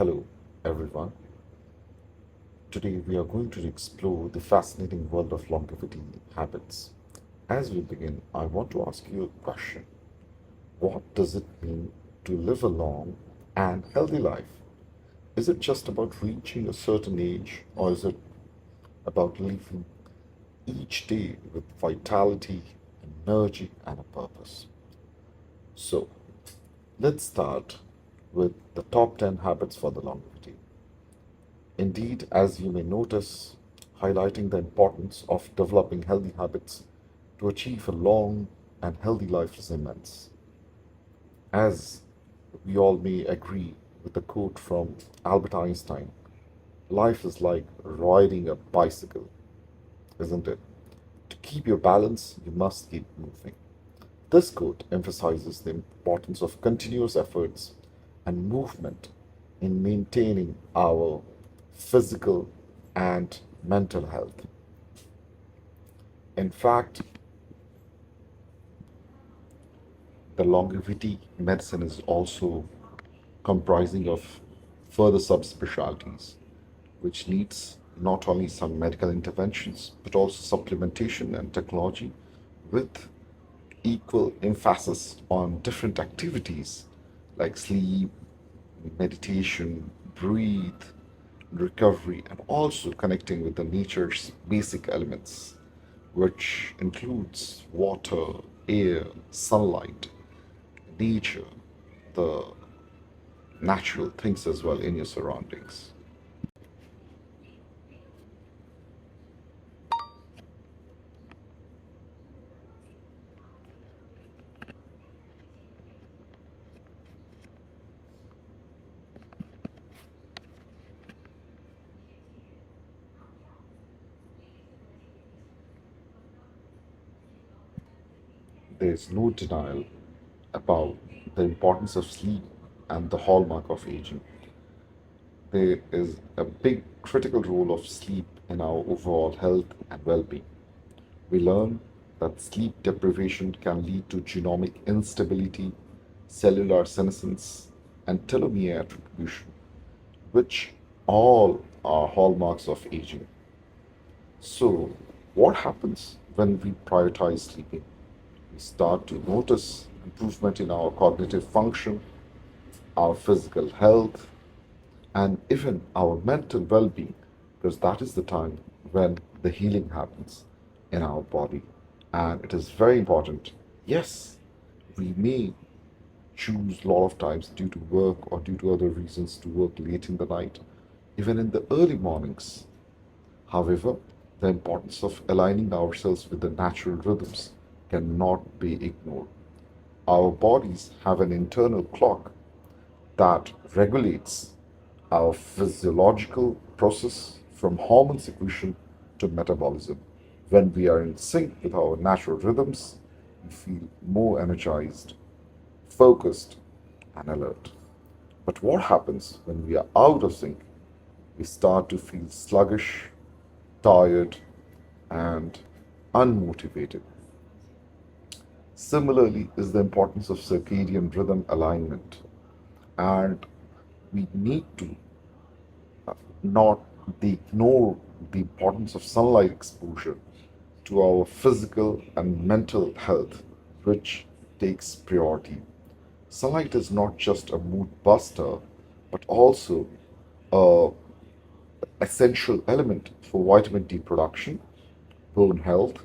Hello, everyone. Today we are going to explore the fascinating world of longevity habits. As we begin, I want to ask you a question. What does it mean to live a long and healthy life? Is it just about reaching a certain age, or is it about living each day with vitality, energy, and a purpose? So, let's start with the top 10 habits for the longevity. Indeed, as you may notice, highlighting the importance of developing healthy habits to achieve a long and healthy life is immense. As we all may agree with the quote from Albert Einstein, life is like riding a bicycle, isn't it? To keep your balance, you must keep moving. This quote emphasizes the importance of continuous efforts and movement in maintaining our physical and mental health. In fact, the longevity medicine is also comprising of further subspecialties, which needs not only some medical interventions but also supplementation and technology with equal emphasis on different activities like sleep, meditation, breathe, recovery, and also connecting with the nature's basic elements, which includes water, air, sunlight, nature, the natural things as well in your surroundings. There's no denial about the importance of sleep and the hallmark of aging. There is a big critical role of sleep in our overall health and well being. We learn that sleep deprivation can lead to genomic instability, cellular senescence, and telomere attribution, which all are hallmarks of aging. So, what happens when we prioritize sleeping? We start to notice improvement in our cognitive function, our physical health, and even our mental well being, because that is the time when the healing happens in our body. And it is very important. Yes, we may choose a lot of times due to work or due to other reasons to work late in the night, even in the early mornings. However, the importance of aligning ourselves with the natural rhythms cannot be ignored. Our bodies have an internal clock that regulates our physiological process from hormone secretion to metabolism. When we are in sync with our natural rhythms, we feel more energized, focused, and alert. But what happens when we are out of sync? We start to feel sluggish, tired, and unmotivated. Similarly, is the importance of circadian rhythm alignment. And we need to not ignore the importance of sunlight exposure to our physical and mental health, which takes priority. Sunlight is not just a mood buster, but also a essential element for vitamin D production, bone health,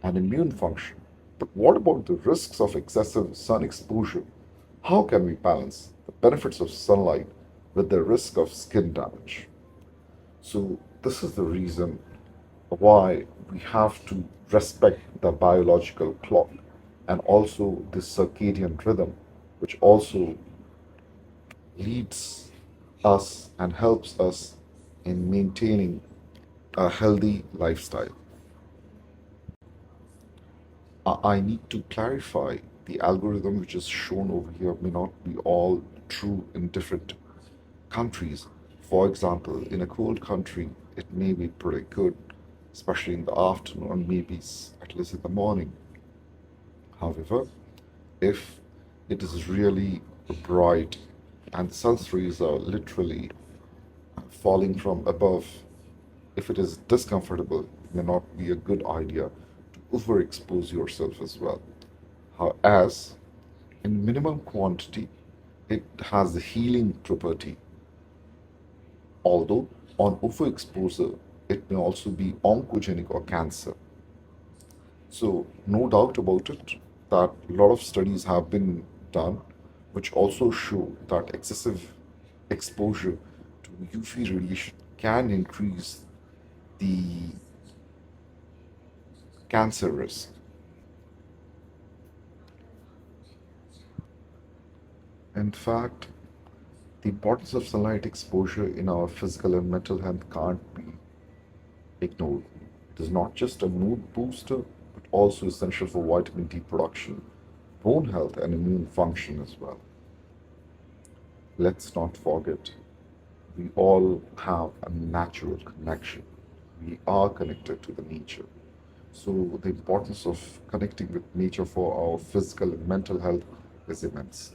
and immune function. But what about the risks of excessive sun exposure? How can we balance the benefits of sunlight with the risk of skin damage? So, this is the reason why we have to respect the biological clock and also the circadian rhythm, which also leads us and helps us in maintaining a healthy lifestyle. I need to clarify the algorithm which is shown over here may not be all true in different countries. For example, in a cold country, it may be pretty good, especially in the afternoon, or maybe at least in the morning. However, if it is really bright and the sun's rays are literally falling from above. If it is discomfortable, it may not be a good idea to overexpose yourself as well. As in minimum quantity, it has the healing property, although on overexposure, it may also be oncogenic or cancer. So, no doubt about it that a lot of studies have been done which also show that excessive exposure to UV radiation can increase the cancer risk. In fact, the importance of sunlight exposure in our physical and mental health can't be ignored. It is not just a mood booster, but also essential for vitamin D production, bone health, and immune function as well. Let's not forget, we all have a natural connection. We are connected to the nature. So, the importance of connecting with nature for our physical and mental health is immense.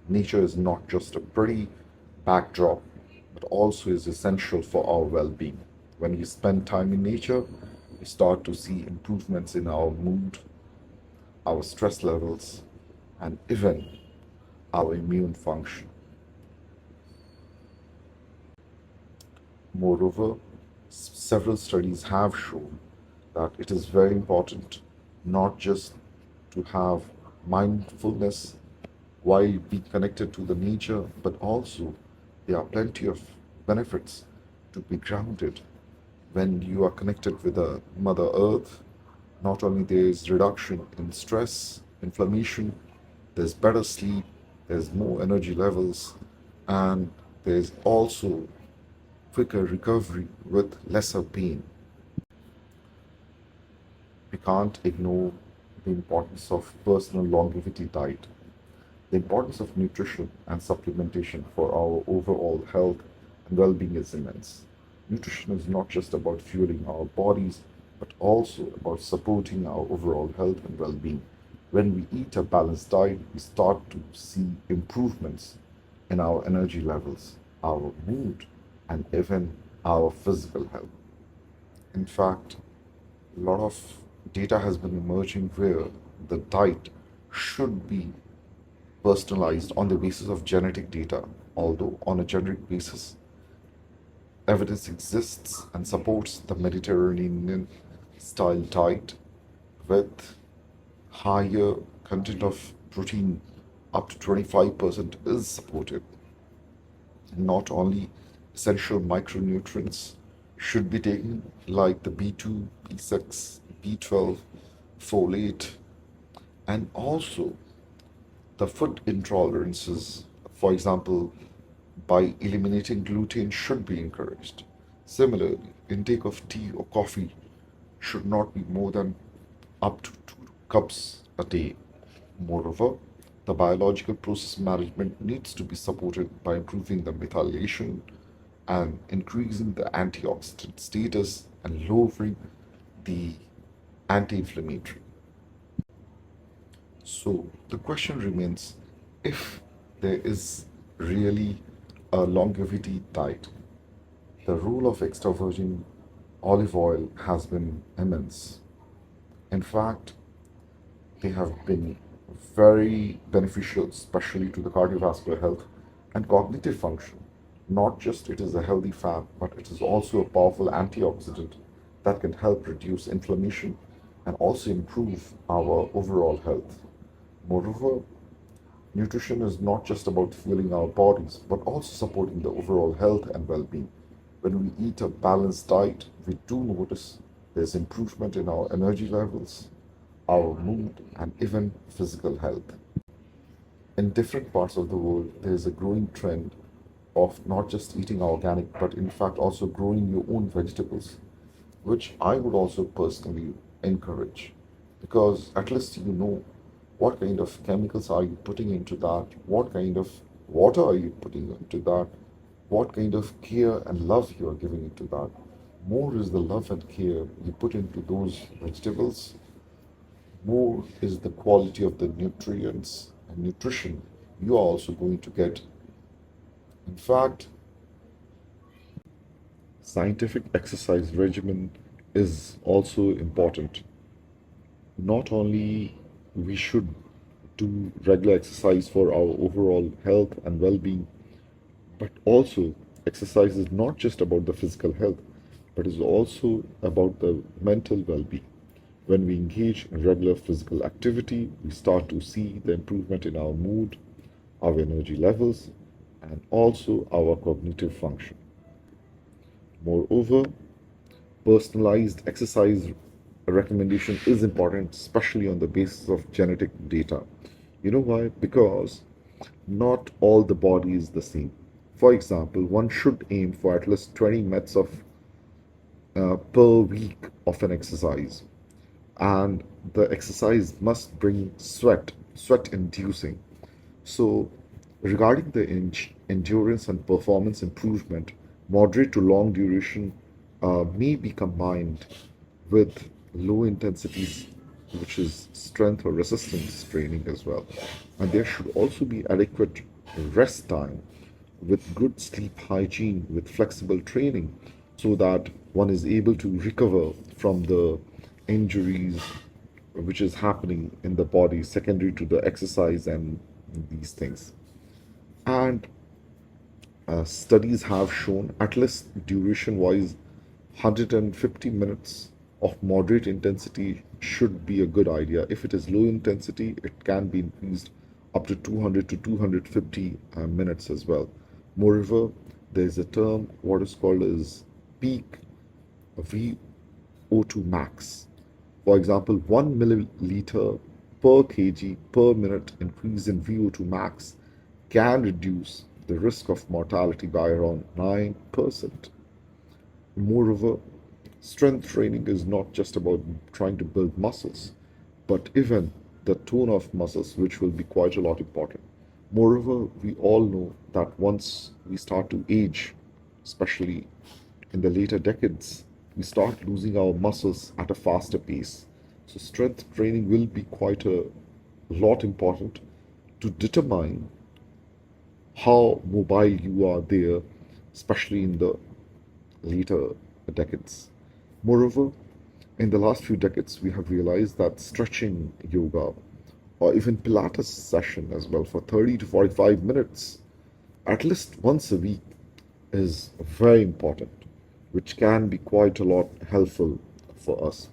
Nature is not just a pretty backdrop, but also is essential for our well being. When we spend time in nature, we start to see improvements in our mood, our stress levels, and even our immune function. Moreover, several studies have shown that it is very important not just to have mindfulness while being connected to the nature, but also there are plenty of benefits to be grounded when you are connected with the Mother Earth. Not only there is reduction in stress, inflammation, there's better sleep, there's more energy levels, and there's also quicker recovery with lesser pain. We can't ignore the importance of personal longevity diet. The importance of nutrition and supplementation for our overall health and well being is immense. Nutrition is not just about fueling our bodies, but also about supporting our overall health and well being. When we eat a balanced diet, we start to see improvements in our energy levels, our mood, and even our physical health. In fact, a lot of data has been emerging where the diet should be personalized on the basis of genetic data, although on a generic basis, evidence exists and supports the Mediterranean style diet with higher content of protein up to 25% is supported. Not only essential micronutrients should be taken like the B2, B6, B12, folate, and also the food intolerances, for example, by eliminating gluten, should be encouraged. Similarly, intake of tea or coffee should not be more than up to 2 cups a day. Moreover, the biological process management needs to be supported by improving the methylation and increasing the antioxidant status and lowering the anti inflammatory. So the question remains, if there is really a longevity diet, the role of extra virgin olive oil has been immense. In fact, they have been very beneficial, especially to the cardiovascular health and cognitive function. Not just it is a healthy fat, but it is also a powerful antioxidant that can help reduce inflammation and also improve our overall health. Moreover, nutrition is not just about fueling our bodies, but also supporting the overall health and well being. When we eat a balanced diet, we do notice there's improvement in our energy levels, our mood, and even physical health. In different parts of the world, there is a growing trend of not just eating organic, but in fact also growing your own vegetables, which I would also personally encourage because at least you know what kind of chemicals are you putting into that, what kind of water are you putting into that, what kind of care and love you are giving into that. More is the love and care you put into those vegetables, more is the quality of the nutrients and nutrition you are also going to get In fact, scientific exercise regimen is also important. Not only we should do regular exercise for our overall health and well-being, but also exercise is not just about the physical health, but is also about the mental well-being. When we engage in regular physical activity, we start to see the improvement in our mood, our energy levels, and also our cognitive function. Moreover, personalized exercise recommendation is important, especially on the basis of genetic data. You know why? Because not all the body is the same. For example, one should aim for at least 20 minutes of per week of an exercise, and the exercise must bring sweat inducing. So, regarding the endurance and performance improvement, moderate to long duration may be combined with low intensities, which is strength or resistance training as well. And there should also be adequate rest time with good sleep hygiene, with flexible training, so that one is able to recover from the injuries which is happening in the body secondary to the exercise and these things. And studies have shown, at least duration wise, 150 minutes of moderate intensity should be a good idea. If it is low intensity, it can be increased up to 200 to 250 minutes as well. Moreover, there is a term what is called as peak VO2 max. For example, 1 milliliter per kg per minute increase in VO2 max can reduce the risk of mortality by around 9%. Moreover, strength training is not just about trying to build muscles, but even the tone of muscles, which will be quite a lot important. Moreover, we all know that once we start to age, especially in the later decades, we start losing our muscles at a faster pace. So, strength training will be quite a lot important to determine how mobile you are there, especially in the later decades. Moreover, in the last few decades, we have realized that stretching yoga or even Pilates session as well for 30 to 45 minutes, at least once a week, is very important, which can be quite a lot helpful for us.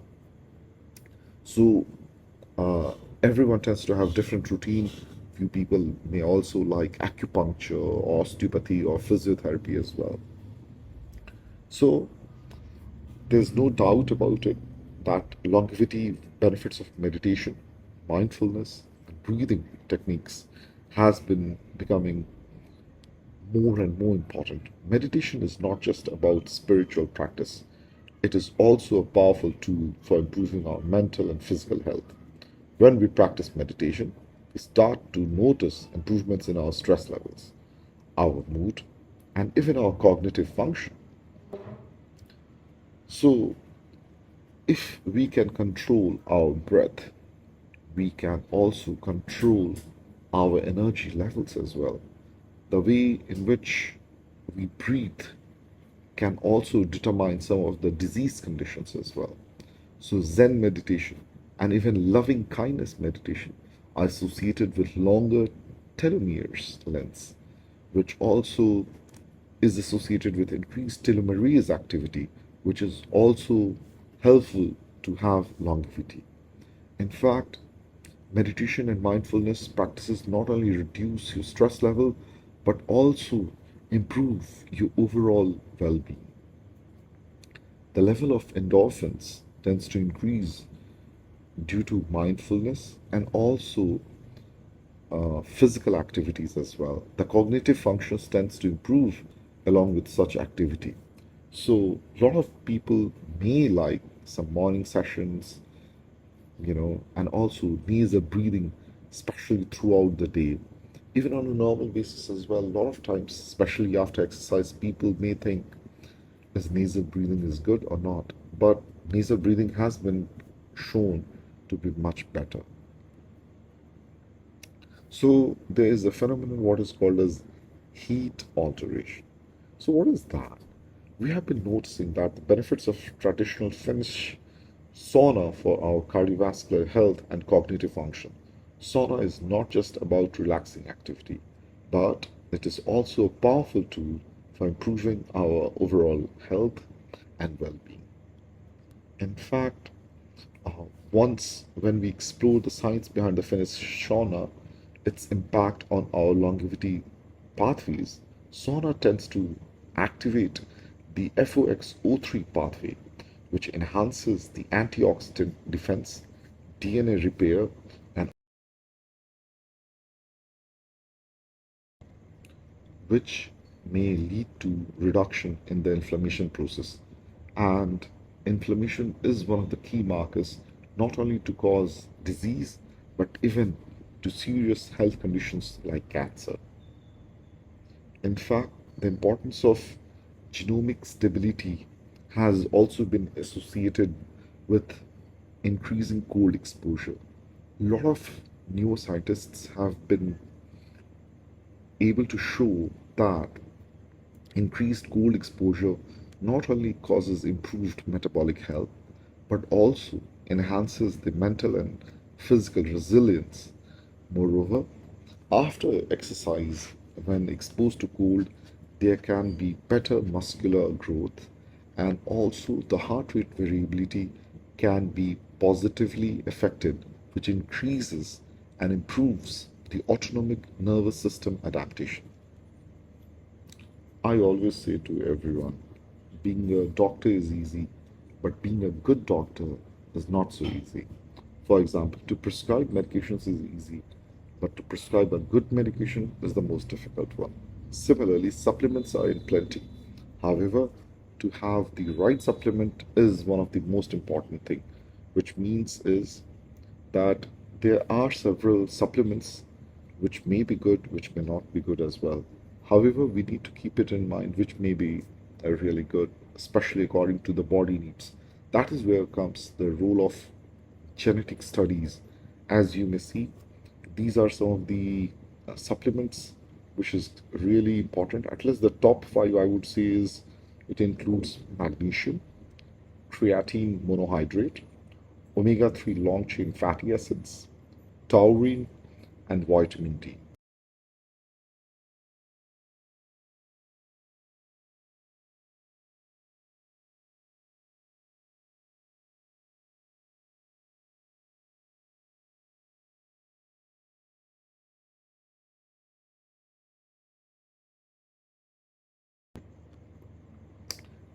So, uh, everyone tends to have different routine. Few people may also like acupuncture, or osteopathy, or physiotherapy as well. So, there's no doubt about it that longevity benefits of meditation, mindfulness, and breathing techniques has been becoming more and more important. Meditation is not just about spiritual practice, it is also a powerful tool for improving our mental and physical health. When we practice meditation, we start to notice improvements in our stress levels, our mood, and even our cognitive function. So, if we can control our breath, we can also control our energy levels as well. The way in which we breathe can also determine some of the disease conditions as well. So, Zen meditation and even loving kindness meditation are associated with longer telomeres lengths, which also is associated with increased telomerase activity, which is also helpful to have longevity. In fact, meditation and mindfulness practices not only reduce your stress level but also improve your overall well being. The level of endorphins tends to increase due to mindfulness and also physical activities as well. The cognitive functions tends to improve along with such activity. So a lot of people may like some morning sessions, and also nasal breathing, especially throughout the day. Even on a normal basis as well, a lot of times, especially after exercise, people may think is nasal breathing is good or not. But nasal breathing has been shown to be much better. So there is a phenomenon what is called as heat alteration. So, what is that? We have been noticing that the benefits of traditional Finnish sauna for our cardiovascular health and cognitive function. Sauna is not just about relaxing activity, but it is also a powerful tool for improving our overall health and well being. In fact, once when we explore the science behind the Finnish sauna, its impact on our longevity pathways, sauna tends to activate the FOXO3 pathway, which enhances the antioxidant defense, DNA repair, and which may lead to reduction in the inflammation process. And inflammation is one of the key markers not only to cause disease but even to serious health conditions like cancer. In fact, the importance of genomic stability has also been associated with increasing cold exposure. A lot of neuroscientists have been able to show that increased cold exposure not only causes improved metabolic health but also enhances the mental and physical resilience. Moreover, after exercise, when exposed to cold, there can be better muscular growth, and also the heart rate variability can be positively affected, which increases and improves the autonomic nervous system adaptation. I always say to everyone, being a doctor is easy, but being a good doctor is not so easy. For example, to prescribe medications is easy, but to prescribe a good medication is the most difficult one. Similarly, supplements are in plenty. However, to have the right supplement is one of the most important thing, which means is that there are several supplements which may be good, which may not be good as well. However, we need to keep it in mind which may be really good, especially according to the body needs. That is where comes the role of genetic studies. As you may see, these are some of the supplements which is really important. At least the top five I would say is it includes magnesium, creatine monohydrate, omega 3 long chain fatty acids, taurine, and vitamin D.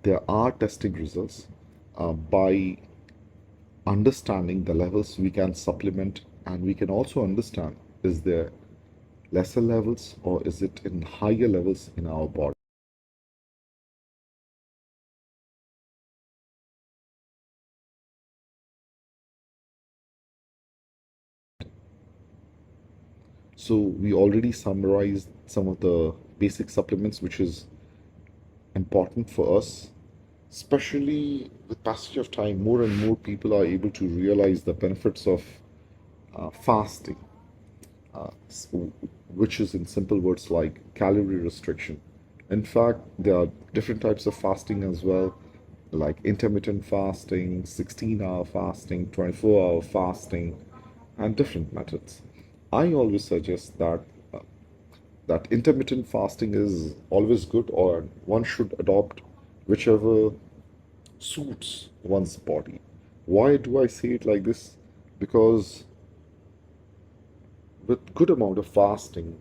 There are testing results by understanding the levels we can supplement, and we can also understand is there lesser levels or is it in higher levels in our body. So we already summarized some of the basic supplements which is important for us, especially with passage of time. More and more people are able to realize the benefits of fasting, s- which is in simple words like calorie restriction. In fact, there are different types of fasting as well, like intermittent fasting, 16-hour fasting, 24-hour fasting, and different methods. I always suggest that intermittent fasting is always good, or one should adopt whichever suits one's body. Why do I say it like this? Because with good amount of fasting,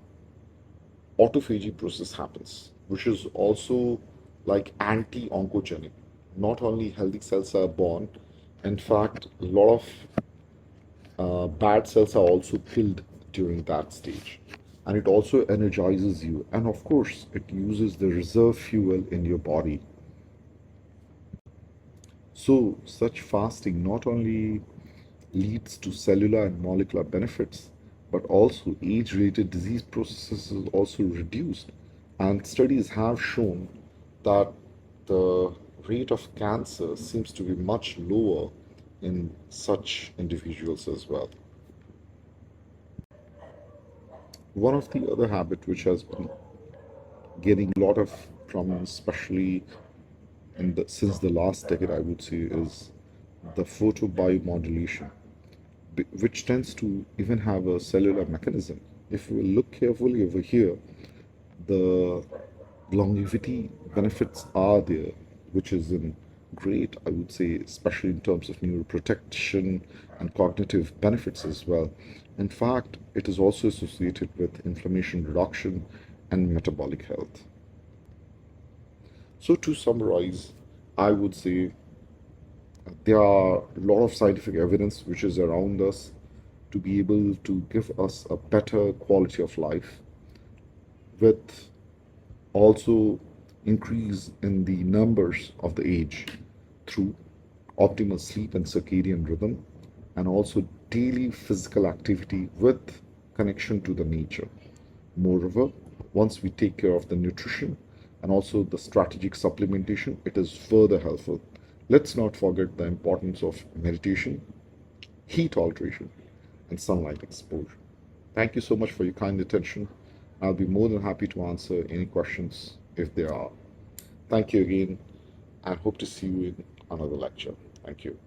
autophagy process happens, which is also like anti-oncogenic. Not only healthy cells are born, in fact, a lot of bad cells are also killed during that stage. And it also energizes you. And of course, it uses the reserve fuel in your body. So, such fasting not only leads to cellular and molecular benefits, but also age related disease processes is also reduced. And studies have shown that the rate of cancer seems to be much lower in such individuals as well. One of the other habit which has been gaining a lot of prominence, especially since the last decade, I would say, is the photobiomodulation, which tends to even have a cellular mechanism. If we look carefully over here, the longevity benefits are there, which is in great, I would say, especially in terms of neuroprotection and cognitive benefits as well. In fact, it is also associated with inflammation reduction and metabolic health. So, to summarize, I would say there are a lot of scientific evidence which is around us to be able to give us a better quality of life with also increase in the numbers of the age through optimal sleep and circadian rhythm, and also daily physical activity with connection to the nature. Moreover, once we take care of the nutrition and also the strategic supplementation, it is further helpful. Let's not forget the importance of meditation, heat alteration, and sunlight exposure. Thank you so much for your kind attention. I'll be more than happy to answer any questions if there are. Thank you again, and hope to see you in another lecture. Thank you.